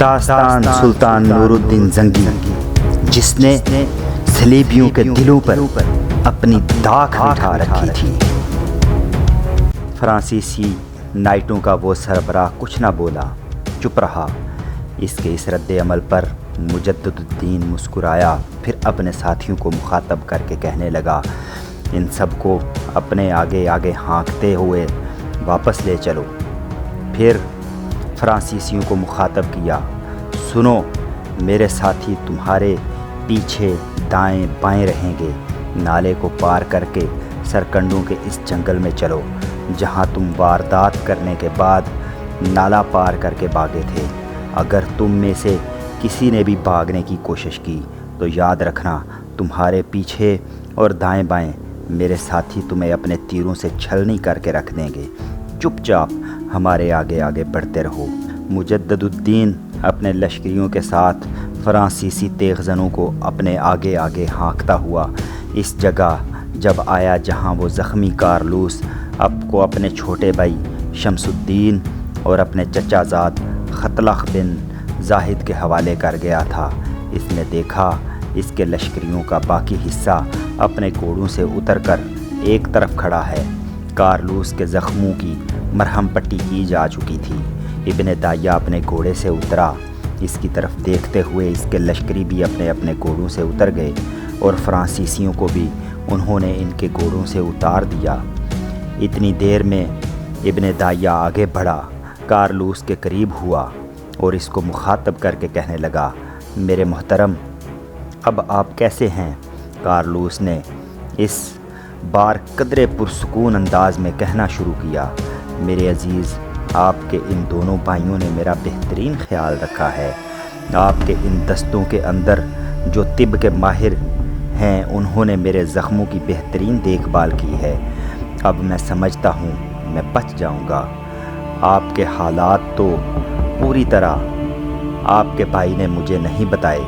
داستان سلطان نور الدین زنگی، جس نے صلیبیوں کے دلوں پر اپنی داغ بٹھا رکھی تھی۔ فرانسیسی نائٹوں کا وہ سربراہ کچھ نہ بولا، چپ رہا۔ اس کے اس رد عمل پر مجدد الدین مسکرایا، پھر اپنے ساتھیوں کو مخاطب کر کے کہنے لگا، ان سب کو اپنے آگے آگے ہانکتے ہوئے واپس لے چلو۔ پھر فرانسیسیوں کو مخاطب کیا، سنو میرے ساتھی، تمہارے پیچھے دائیں بائیں رہیں گے، نالے کو پار کر کے سرکنڈوں کے اس جنگل میں چلو جہاں تم واردات کرنے کے بعد نالا پار کر کے بھاگے تھے۔ اگر تم میں سے کسی نے بھی بھاگنے کی کوشش کی تو یاد رکھنا، تمہارے پیچھے اور دائیں بائیں میرے ساتھی تمہیں اپنے تیروں سے چھلنی کر کے رکھ دیں گے۔ چپ چاپ ہمارے آگے آگے بڑھتے رہو۔ مجدد الدین اپنے لشکریوں کے ساتھ فرانسیسی تیغزنوں کو اپنے آگے آگے ہانکتا ہوا اس جگہ جب آیا جہاں وہ زخمی کارلوس کو اپنے چھوٹے بھائی شمس الدین اور اپنے چچا زاد ختلخ بن زاہد کے حوالے کر گیا تھا۔ اس نے دیکھا اس کے لشکریوں کا باقی حصہ اپنے گھوڑوں سے اتر کر ایک طرف کھڑا ہے۔ کارلوس کے زخموں کی مرہم پٹی کی جا چکی تھی۔ ابن دایہ اپنے گھوڑے سے اترا، اس کی طرف دیکھتے ہوئے اس کے لشکری بھی اپنے اپنے گھوڑوں سے اتر گئے اور فرانسیسیوں کو بھی انہوں نے ان کے گھوڑوں سے اتار دیا۔ اتنی دیر میں ابن دایہ آگے بڑھا، کارلوس کے قریب ہوا اور اس کو مخاطب کر کے کہنے لگا، میرے محترم، اب آپ کیسے ہیں؟ کارلوس نے اس بار قدرے پرسکون انداز میں کہنا شروع کیا، میرے عزیز، آپ کے ان دونوں بھائیوں نے میرا بہترین خیال رکھا ہے۔ آپ کے ان دستوں کے اندر جو طب کے ماہر ہیں انہوں نے میرے زخموں کی بہترین دیکھ بھال کی ہے۔ اب میں سمجھتا ہوں میں بچ جاؤں گا۔ آپ کے حالات تو پوری طرح آپ کے بھائی نے مجھے نہیں بتائے،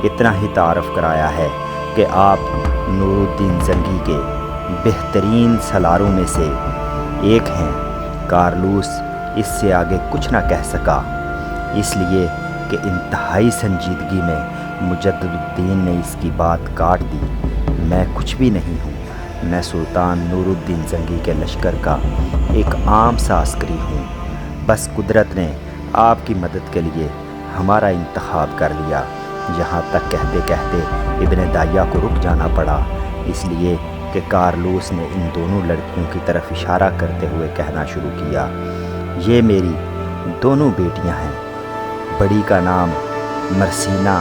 اتنا ہی تعارف کرایا ہے کہ آپ نور الدین زنگی کے بہترین سالاروں میں سے ایک ہیں۔ کارلوس اس سے آگے کچھ نہ کہہ سکا، اس لیے کہ انتہائی سنجیدگی میں مجدد الدین نے اس کی بات کاٹ دی، میں کچھ بھی نہیں ہوں، میں سلطان نور الدین زنگی کے لشکر کا ایک عام سا عسکری ہوں۔ بس قدرت نے آپ کی مدد کے لیے ہمارا انتخاب کر لیا۔ یہاں تک کہتے کہتے ابن دایہ کو رک جانا پڑا، اس لیے کہ کارلوس نے ان دونوں لڑکیوں کی طرف اشارہ کرتے ہوئے کہنا شروع کیا، یہ میری دونوں بیٹیاں ہیں، بڑی کا نام مرسینہ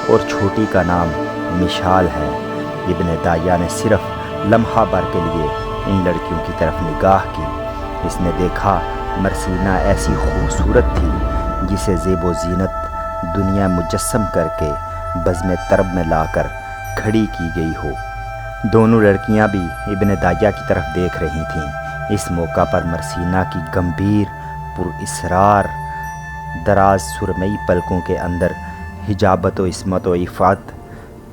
اور چھوٹی کا نام مشال ہے۔ ابن دایہ نے صرف لمحہ بھر کے لیے ان لڑکیوں کی طرف نگاہ کی۔ اس نے دیکھا مرسینہ ایسی خوبصورت تھی جسے زیب و زینت دنیا مجسم کر کے بزم طرب میں لا کر کھڑی کی گئی ہو۔ دونوں لڑکیاں بھی ابن دایہ کی طرف دیکھ رہی تھیں۔ اس موقع پر مرسینہ کی گمبھیر پر اسرار دراز سرمئی پلکوں کے اندر حجابت و عصمت و عفت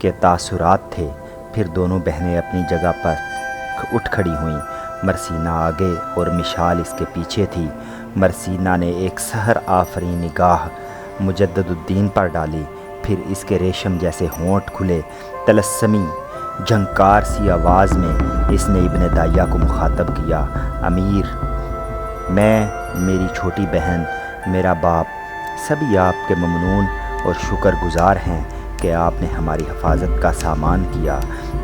کے تاثرات تھے۔ پھر دونوں بہنیں اپنی جگہ پر اٹھ کھڑی ہوئیں۔ مرسینہ آگے اور مشال اس کے پیچھے تھی۔ مرسینہ نے ایک سحر آفرین نگاہ مجدد الدین پر ڈالی، پھر اس کے ریشم جیسے ہونٹ کھلے، طلسمی جھنکار سی آواز میں اس نے ابن دایہ کو مخاطب کیا، امیر، میں، میری چھوٹی بہن، میرا باپ، سبھی آپ کے ممنون اور شکر گزار ہیں کہ آپ نے ہماری حفاظت کا سامان کیا۔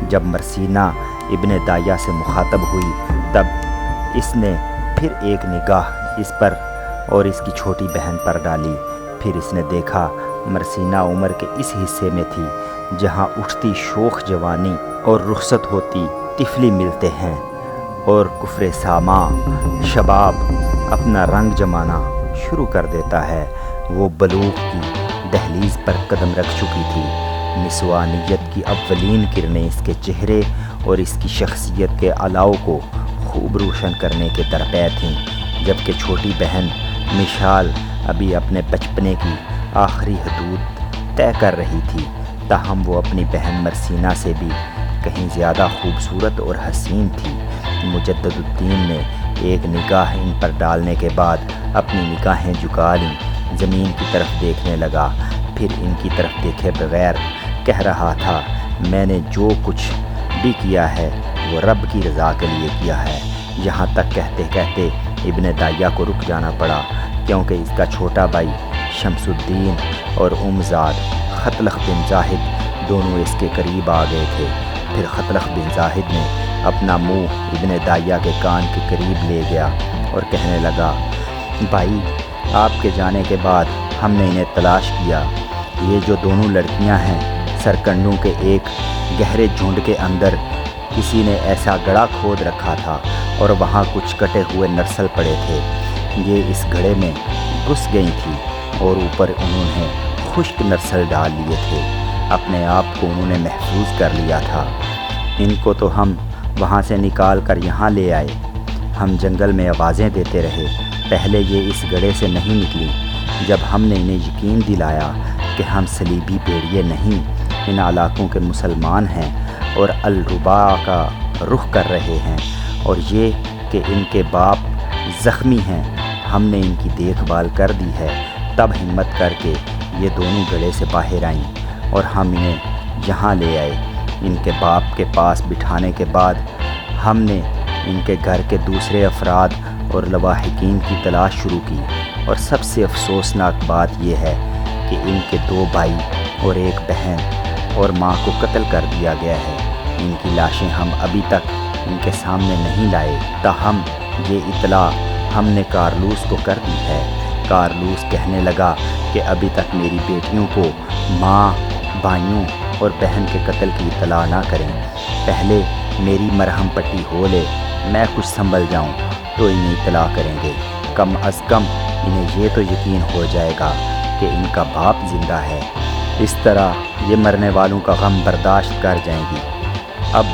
جب مرسینہ ابن دایہ سے مخاطب ہوئی تب اس نے پھر ایک نگاہ اس پر اور اس کی چھوٹی بہن پر ڈالی، پھر اس نے دیکھا مرسینہ عمر کے اس حصے میں تھی جہاں اٹھتی شوخ جوانی اور رخصت ہوتی طفلی ملتے ہیں اور کفر ساما شباب اپنا رنگ جمانا شروع کر دیتا ہے۔ وہ بلوغ کی دہلیز پر قدم رکھ چکی تھی۔ نسوانیت کی اولین کرنیں اس کے چہرے اور اس کی شخصیت کے علاؤ کو خوب روشن کرنے کے درپے تھیں، جبکہ چھوٹی بہن مشال ابھی اپنے بچپنے کی آخری حدود طے کر رہی تھی، تاہم وہ اپنی بہن مرسینہ سے بھی کہیں زیادہ خوبصورت اور حسین تھی۔ مجدد الدین نے ایک نگاہ ان پر ڈالنے کے بعد اپنی نگاہیں جھکا لیں۔ زمین کی طرف دیکھنے لگا، پھر ان کی طرف دیکھے بغیر کہہ رہا تھا، میں نے جو کچھ بھی کیا ہے وہ رب کی رضا کے لیے کیا ہے۔ یہاں تک کہتے کہتے ابن داہیہ کو رک جانا پڑا، کیونکہ اس کا چھوٹا بھائی شمس الدین اور زاد خطلخ بن زاہد دونوں اس کے قریب آ گئے تھے۔ پھر خطلخ بن زاہد نے اپنا منہ ابن داہیہ کے کان کے قریب لے گیا اور کہنے لگا، بھائی، آپ کے جانے کے بعد ہم نے انہیں تلاش کیا۔ یہ جو دونوں لڑکیاں ہیں، سرکنڈوں کے ایک گہرے جھنڈ کے اندر کسی نے ایسا گڑھا کھود رکھا تھا اور وہاں کچھ کٹے ہوئے نرسل پڑے تھے۔ یہ اس گڑھے میں گھس گئی تھی اور اوپر انہوں نے خشک نرسل ڈال لیے تھے۔ اپنے آپ کو انہوں نے محفوظ کر لیا تھا۔ ان کو تو ہم وہاں سے نکال کر یہاں لے آئے۔ ہم جنگل میں آوازیں دیتے رہے، پہلے یہ اس گڑھے سے نہیں نکلی۔ جب ہم نے انہیں یقین دلایا کہ ہم صلیبی بھیڑیے نہیں، ان علاقوں کے مسلمان ہیں اور الربا کا رخ کر رہے ہیں، اور یہ کہ ان کے باپ زخمی ہیں، ہم نے ان کی دیکھ بھال کر دی ہے، تب ہمت کر کے یہ دونوں گڑھے سے باہر آئیں اور ہم انہیں یہاں لے آئے۔ ان کے باپ کے پاس بٹھانے کے بعد ہم نے ان کے گھر کے دوسرے افراد اور لواحقین کی تلاش شروع کی، اور سب سے افسوسناک بات یہ ہے کہ ان کے 2 بھائی اور 1 بہن اور ماں کو قتل کر دیا گیا ہے۔ ان کی لاشیں ہم ابھی تک ان کے سامنے نہیں لائے، تاہم یہ اطلاع ہم نے کارلوس کو کر دی ہے۔ کارلوس کہنے لگا کہ ابھی تک میری بیٹیوں کو ماں، بھائیوں اور بہن کے قتل کی اطلاع نہ کریں۔ پہلے میری مرہم پٹی ہو لے، میں کچھ سنبھل جاؤں تو انہیں اطلاع کریں گے۔ کم از کم انہیں یہ تو یقین ہو جائے گا کہ ان کا باپ زندہ ہے۔ اس طرح یہ مرنے والوں کا غم برداشت کر جائیں گی۔ اب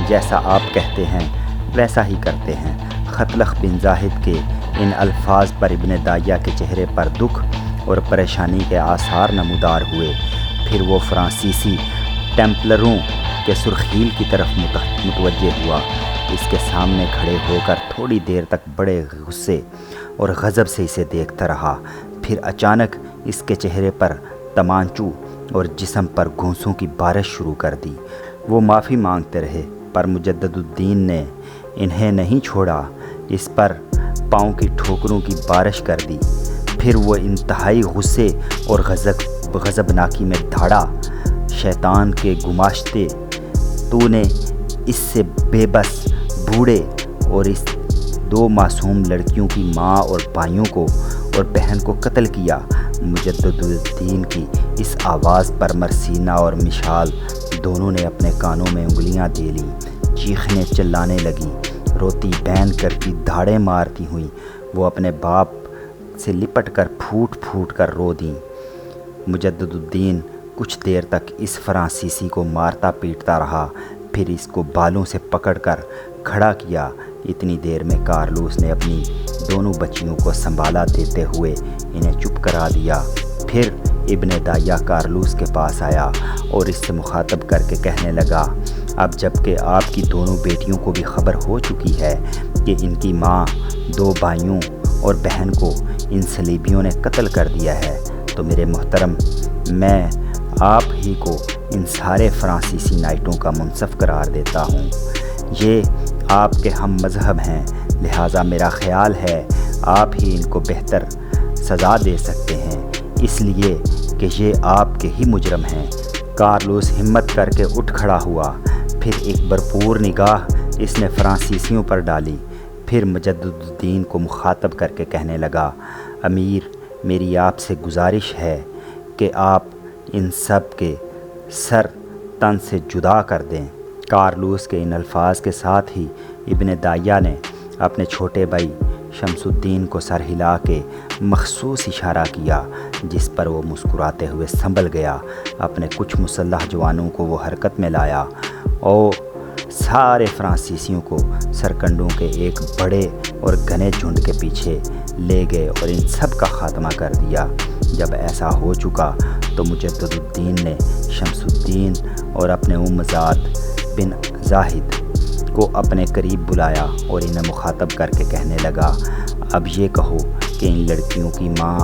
جیسا آپ کہتے ہیں ویسا ہی کرتے ہیں۔ خطلخ بن زاہد کے ان الفاظ پر ابن داہیہ کے چہرے پر دکھ اور پریشانی کے آثار نمودار ہوئے۔ پھر وہ فرانسیسی ٹیمپلروں کے سرخیل کی طرف متوجہ ہوا۔ اس کے سامنے کھڑے ہو کر تھوڑی دیر تک بڑے غصے اور غضب سے اسے دیکھتا رہا۔ پھر اچانک اس کے چہرے پر تمانچوں اور جسم پر گھونسوں کی بارش شروع کر دی۔ وہ معافی مانگتے رہے، پر مجدد الدین نے انہیں نہیں چھوڑا، اس پر پاؤں کی ٹھوکروں کی بارش کر دی۔ پھر وہ انتہائی غصے اور غضبناکی میں دھاڑا، شیطان کے گماشتے، تو نے اس سے بے بس بوڑھے اور اس 2 معصوم لڑکیوں کی ماں اور بھائیوں کو اور بہن کو قتل کیا۔ مجدد الدین کی اس آواز پر مرسینہ اور مشال دونوں نے اپنے کانوں میں انگلیاں دے لیں، چیخنے چلانے لگی، روتی بین کرتی دھاڑیں مارتی ہوئیں وہ اپنے باپ سے لپٹ کر پھوٹ پھوٹ کر رو دیں۔ مجدد الدین کچھ دیر تک اس فرانسیسی کو مارتا پیٹتا رہا، پھر اس کو بالوں سے پکڑ کر کھڑا کیا۔ اتنی دیر میں کارلوس نے اپنی دونوں بچیوں کو سنبھالا دیتے ہوئے انہیں چپ کرا دیا۔ پھر ابن داہیہ کارلوس کے پاس آیا اور اس سے مخاطب کر کے کہنے لگا، اب جب کہ آپ کی دونوں بیٹیوں کو بھی خبر ہو چکی ہے کہ ان کی ماں، 2 بھائیوں اور بہن کو ان صلیبیوں نے قتل کر دیا ہے، تو میرے محترم، میں آپ ہی کو ان سارے فرانسیسی نائٹوں کا منصف قرار دیتا ہوں۔ یہ آپ کے ہم مذہب ہیں، لہٰذا میرا خیال ہے آپ ہی ان کو بہتر سزا دے سکتے ہیں، اس لیے کہ یہ آپ کے ہی مجرم ہیں۔ کارلوس ہمت کر کے اٹھ کھڑا ہوا، پھر ایک بھرپور نگاہ اس نے فرانسیسیوں پر ڈالی، پھر مجدد الدین کو مخاطب کر کے کہنے لگا، امیر، میری آپ سے گزارش ہے کہ آپ ان سب کے سر تن سے جدا کر دیں۔ کارلوس کے ان الفاظ کے ساتھ ہی ابن داہیہ نے اپنے چھوٹے بھائی شمس الدین کو سر ہلا کے مخصوص اشارہ کیا، جس پر وہ مسکراتے ہوئے سنبھل گیا۔ اپنے کچھ مسلح جوانوں کو وہ حرکت میں لایا اور سارے فرانسیسیوں کو سرکنڈوں کے ایک بڑے اور گھنے جھنڈ کے پیچھے لے گئے اور ان سب کا خاتمہ کر دیا۔ جب ایسا ہو چکا تو مجدد الدین نے شمس الدین اور اپنے زاد بن زاہد کو اپنے قریب بلایا اور انہیں مخاطب کر کے کہنے لگا، اب یہ کہو کہ ان لڑکیوں کی ماں،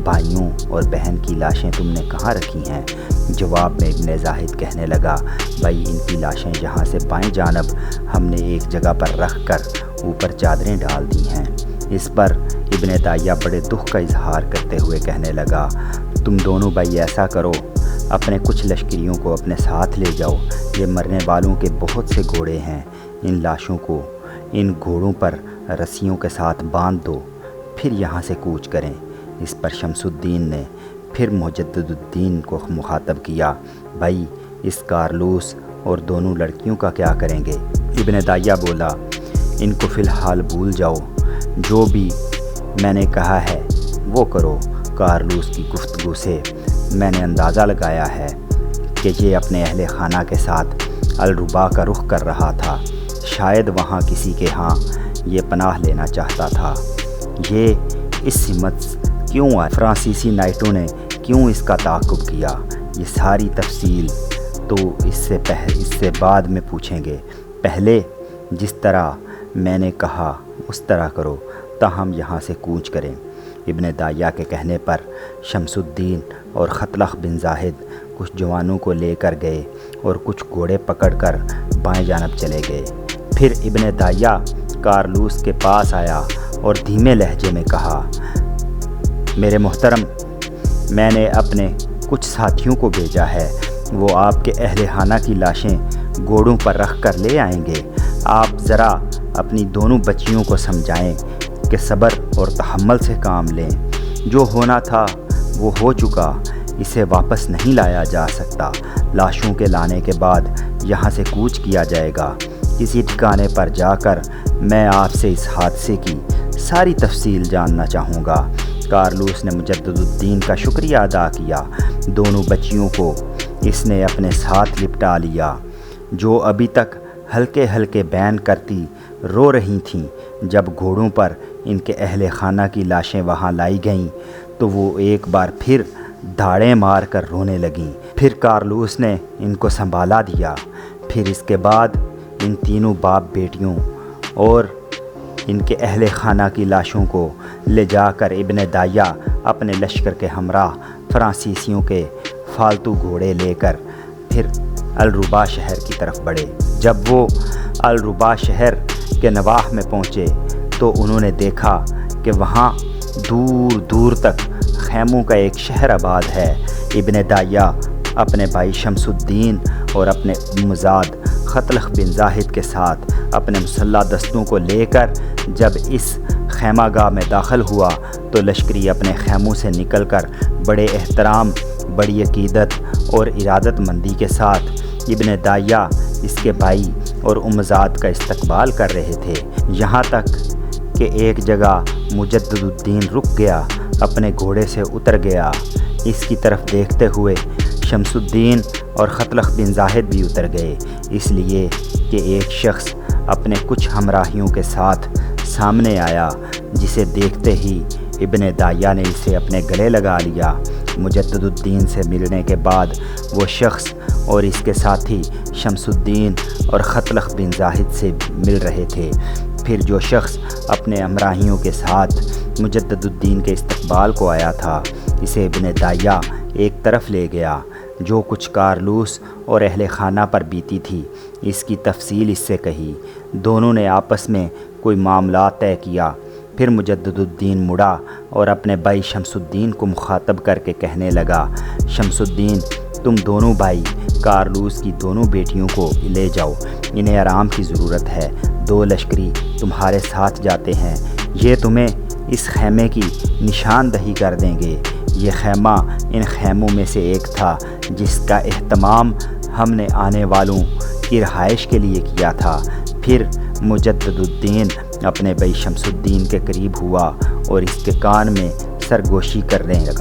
بھائیوں اور بہن کی لاشیں تم نے کہاں رکھی ہیں؟ جواب میں ابن زاہد کہنے لگا، بھائی ان کی لاشیں یہاں سے بائیں جانب ہم نے ایک جگہ پر رکھ کر اوپر چادریں ڈال دی ہیں۔ اس پر ابن دایا بڑے دکھ کا اظہار کرتے ہوئے کہنے لگا، تم دونوں بھائی ایسا کرو، اپنے کچھ لشکریوں کو اپنے ساتھ لے جاؤ، یہ مرنے والوں کے بہت سے گھوڑے ہیں، ان لاشوں کو ان گھوڑوں پر رسیوں کے ساتھ باندھ دو، پھر یہاں سے کوچ کریں۔ اس پر شمس الدین نے پھر مجدد الدین کو مخاطب کیا، بھائی اس کارلوس اور دونوں لڑکیوں کا کیا کریں گے؟ ابن دایا بولا، ان کو فی الحال بھول جاؤ، جو بھی میں نے کہا ہے وہ کرو۔ کارلوس کی گفتگو سے میں نے اندازہ لگایا ہے کہ یہ اپنے اہل خانہ کے ساتھ الربا کا رخ کر رہا تھا، شاید وہاں کسی کے ہاں یہ پناہ لینا چاہتا تھا۔ یہ اس سمت کیوں آیا؟ فرانسیسی نائٹوں نے کیوں اس کا تعاقب کیا؟ یہ ساری تفصیل تو اس سے بعد میں پوچھیں گے، پہلے جس طرح میں نے کہا اس طرح کرو تاہم یہاں سے کوچ کریں۔ ابن دایا کے کہنے پر شمس الدین اور خطلخ بن زاہد کچھ جوانوں کو لے کر گئے اور کچھ گھوڑے پکڑ کر بائیں جانب چلے گئے۔ پھر ابن دایا کارلوس کے پاس آیا اور دھیمے لہجے میں کہا، میرے محترم، میں نے اپنے کچھ ساتھیوں کو بھیجا ہے، وہ آپ کے اہل خانہ کی لاشیں گھوڑوں پر رکھ کر لے آئیں گے۔ آپ ذرا اپنی دونوں بچیوں کو سمجھائیں کہ صبر اور تحمل سے کام لیں، جو ہونا تھا وہ ہو چکا، اسے واپس نہیں لایا جا سکتا۔ لاشوں کے لانے کے بعد یہاں سے کوچ کیا جائے گا۔ کسی ٹھکانے پر جا کر میں آپ سے اس حادثے کی ساری تفصیل جاننا چاہوں گا۔ کارلوس نے مجدد الدین کا شکریہ ادا کیا۔ دونوں بچیوں کو اس نے اپنے ساتھ لپٹا لیا، جو ابھی تک ہلکے ہلکے بین کرتی رو رہی تھیں۔ جب گھوڑوں پر ان کے اہل خانہ کی لاشیں وہاں لائی گئیں تو وہ ایک بار پھر دھاڑیں مار کر رونے لگیں۔ پھر کارلوس نے ان کو سنبھالا دیا۔ پھر اس کے بعد ان تینوں باپ بیٹیوں اور ان کے اہل خانہ کی لاشوں کو لے جا کر ابن دایا اپنے لشکر کے ہمراہ فرانسیسیوں کے فالتو گھوڑے لے کر پھر الربا شہر کی طرف بڑھے۔ جب وہ الربا شہر کے نواح میں پہنچے تو انہوں نے دیکھا کہ وہاں دور دور تک خیموں کا ایک شہر آباد ہے۔ ابن دایا اپنے بھائی شمس الدین اور اپنے مزاد خطلخ بن زاہد کے ساتھ اپنے مسلح دستوں کو لے کر جب اس خیمہ گاہ میں داخل ہوا تو لشکری اپنے خیموں سے نکل کر بڑے احترام، بڑی عقیدت اور ارادت مندی کے ساتھ ابن دایا، اس کے بھائی اور امزاد کا استقبال کر رہے تھے، یہاں تک کہ ایک جگہ مجدد الدین رک گیا، اپنے گھوڑے سے اتر گیا۔ اس کی طرف دیکھتے ہوئے شمس الدین اور خطلخ بن زاہد بھی اتر گئے، اس لیے کہ ایک شخص اپنے کچھ ہمراہیوں کے ساتھ سامنے آیا، جسے دیکھتے ہی ابن دایا نے اسے اپنے گلے لگا لیا۔ مجدد الدین سے ملنے کے بعد وہ شخص اور اس کے ساتھی شمس الدین اور خطلخ بن زاہد سے مل رہے تھے۔ پھر جو شخص اپنے ہمراہیوں کے ساتھ مجدد الدین کے استقبال کو آیا تھا، اسے ابن دایا ایک طرف لے گیا۔ جو کچھ کارلوس اور اہل خانہ پر بیتی تھی اس کی تفصیل اس سے کہی۔ دونوں نے آپس میں کوئی معاملات طے کیا۔ پھر مجدد الدین مڑا اور اپنے بھائی شمس الدین کو مخاطب کر کے کہنے لگا، شمس الدین، تم دونوں بھائی کارلوس کی دونوں بیٹیوں کو لے جاؤ، انہیں آرام کی ضرورت ہے۔ 2 لشکری تمہارے ساتھ جاتے ہیں، یہ تمہیں اس خیمے کی نشاندہی کر دیں گے۔ یہ خیمہ ان خیموں میں سے ایک تھا جس کا اہتمام ہم نے آنے والوں کی رہائش کے لیے کیا تھا۔ پھر مجدد الدین اپنے بھائی شمس الدین کے قریب ہوا اور اس کے کان میں سرگوشی کرنے لگا۔